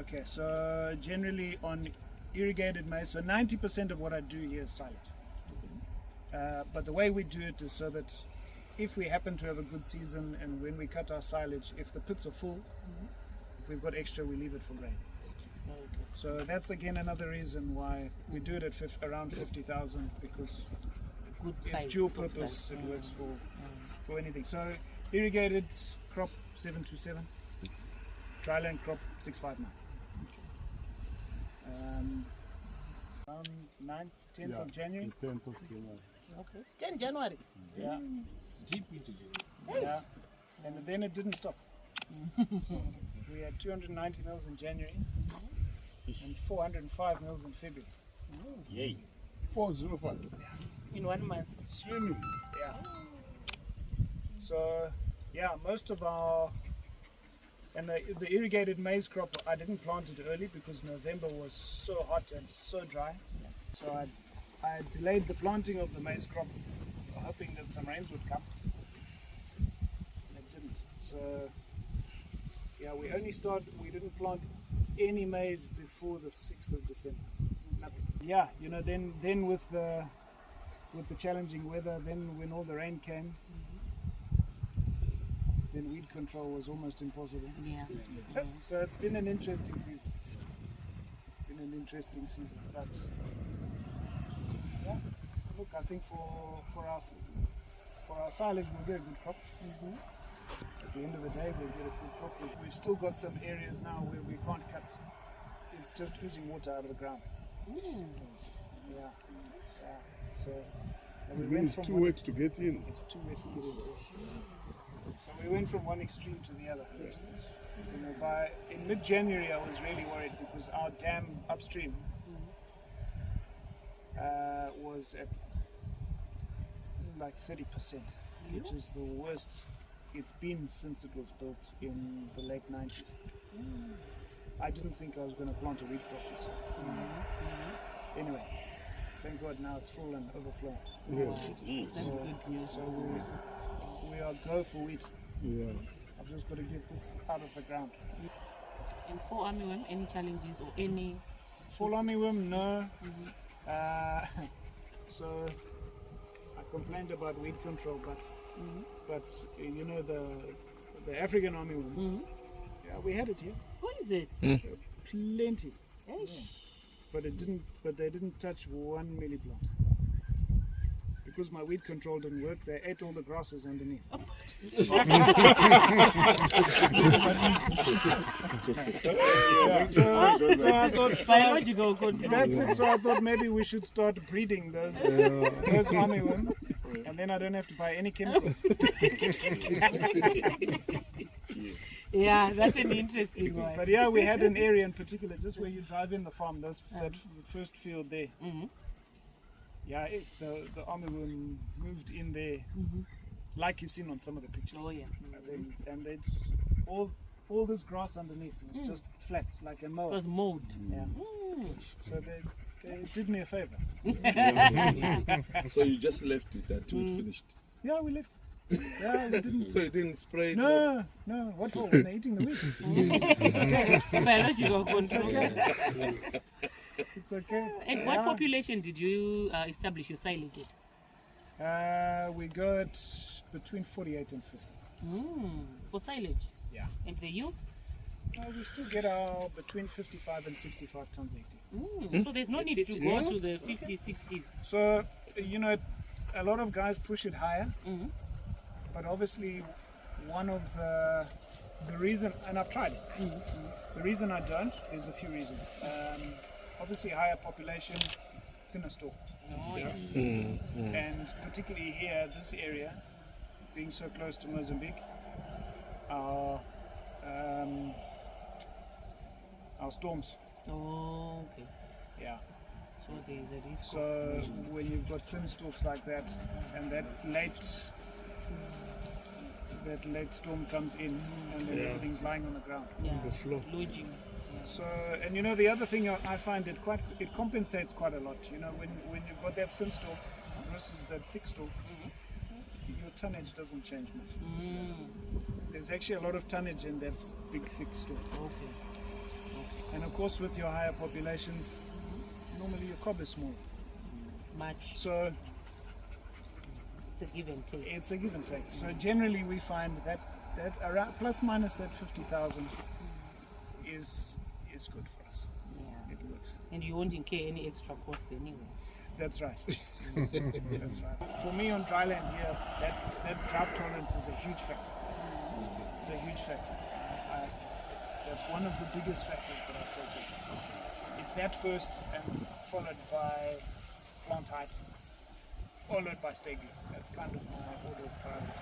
Okay, so generally on irrigated maize, so 90% of what I do here is silage. But the way we do it is so that if we happen to have a good season and when we cut our silage, if the pits are full, if we've got extra, we leave it for grain. Okay. So that's again another reason why we do it at around 50,000, because Good it's size, dual good purpose. size. It works for anything. So irrigated crop 727, dryland crop 659. Around 9th, 10th of January. 10th of January. Okay. 10 January. Yeah. Deep into January. Yeah. And then it didn't stop. We had 290 mils in January and 405 mils in February. Yay. 405. In 1 month. Swimming. Yeah. So, yeah, most of our, and the irrigated maize crop, I didn't plant it early because November was so hot and so dry. So I delayed the planting of the maize crop, hoping that some rains would come. It didn't. So, yeah, we didn't plant any maize before the 6th of December. Nothing. Yeah, you know, then with the challenging weather, then when all the rain came, then weed control was almost impossible. Yeah. So it's been an interesting season. But yeah, look, I think for our silage we'll get a good crop. At the end of the day, we'll get a good crop. We've still got some areas now where we can't cut. It's just oozing water out of the ground. Yeah. So we went from too wet to get in. It's too wet to get in. So we went from one extreme to the other. You know, in mid-January I was really worried because our dam upstream was at like 30%, which is the worst it's been since it was built in the late 90s. I didn't think I was going to plant a wheat crop this year. Anyway, thank God now it's full and overflowing. That's good news. So we are go for wheat. Yeah. I've just got to get this out of the ground. And for armyworm, any challenges or any? Fall armyworm, no. So I complained about weed control, but you know the African armyworm. Yeah, we had it here. What is it? Plenty. Eish. But they didn't touch one milli plant. Because my weed control didn't work, they ate all the grasses underneath. So I thought, Biological control. that's it. So I thought maybe we should start breeding those armyworm, and then I don't have to buy any chemicals. Yeah, that's an interesting one. But yeah, we had an area in particular, just where you drive in the farm, that first field there. Yeah, the armyworm moved in there, like you've seen on some of the pictures. Oh yeah. And they all this grass underneath was just flat, like a It mold. was mold. Yeah. So they did me a favor. So you just left it until it finished? Yeah, we left. Yeah, we didn't. So you didn't spray it? No. What for? When they're eating the wheat. Biological control. It's okay. And what population did you establish your silage at? We got between 48 and 50. For silage? Yeah. And the youth? We still get our between 55 and 65 tons a hectare. So there's no need to go to the 50, 60. So, you know, a lot of guys push it higher, but obviously one of the reason, and I've tried it, the reason I don't is a few reasons. Obviously higher population, thinner stalk. And particularly here, this area, being so close to Mozambique, our storms. Oh, okay. Yeah. So there's a risk. So when you've got thin stalks like that, and that late storm comes in, and then everything's lying on the ground. Yeah. The floor. Lodging. So, and you know, the other thing I find it compensates quite a lot. You know, when you've got that thin stalk versus that thick stalk, your tonnage doesn't change much. There's actually a lot of tonnage in that big thick stalk. Okay. of course, with your higher populations, normally your cob is small. Much. So It's a give and take. it's a give and take. So generally we find that around plus minus that 50,000 is good for us. Yeah. It works. And you won't incur any extra cost anyway. That's right. That's right. For me on dry land here, that drought tolerance is a huge factor. It's a huge factor. That's one of the biggest factors that I've taken. It's that first, and followed by plant height, followed by staging. That's kind of my order of priority.